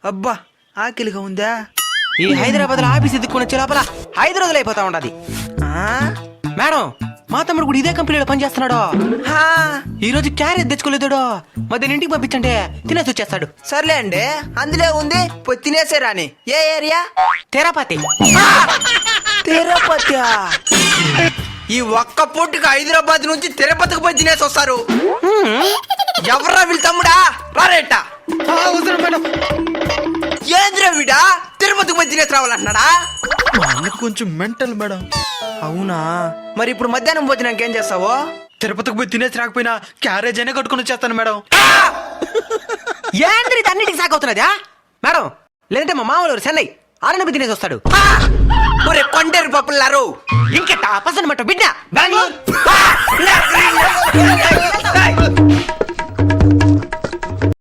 అబ్బా ఆకలిగా ఉందా? ఈ హైదరాబాద్ లో ఆఫీస్ ఎదుక్కుని వచ్చే లోపల 5 రోజులు అయిపోతా ఉంటది. మేడం, మా తమ్ముడు కూడా ఇదే కంపెనీలో పనిచేస్తున్నాడు. ఈ రోజు క్యారేజ్ తెచ్చుకోలేదుడో, మధ్యాహ్నం ఇంటికి పంపించండి, తినేసి వచ్చేస్తాడు. సర్లే అండి, అందులో ఉంది పోయి తినేసే రాని. ఏ ఏరియా? తిరుపతి. తిరుపతి. ఈ ఒక్క పూటకి హైదరాబాద్ నుంచి తిరుపతికి పోయి తినేసి వస్తారు. ఎవర్రా వీళ్ళ తమ్ముడా? రారేట మేడం, ఏంద్రా వీడా తిరుపతికి పోయి తినేసి రావాలంటున్నాడా? కొంచెం మెంటల్ మేడం. అవునా? మరి ఇప్పుడు మధ్యాహ్నం భోజనానికి ఏం చేస్తావో? తిరుపతికి పోయి తినేసి రాకపోయినా క్యారేజ్ అయినా కట్టుకుని వచ్చేస్తాను మేడం. ఏంద్రీ అన్నిటికి సాగవుతున్నదా మేడం? లేదంటే మా మామూలు చెన్నై ఆరణకు తినేసి వస్తాడు. ఒరే కొండేరు పప్పులారు, ఇంకెట్టా పసనమాట బిడ్డ బెంగళూరు.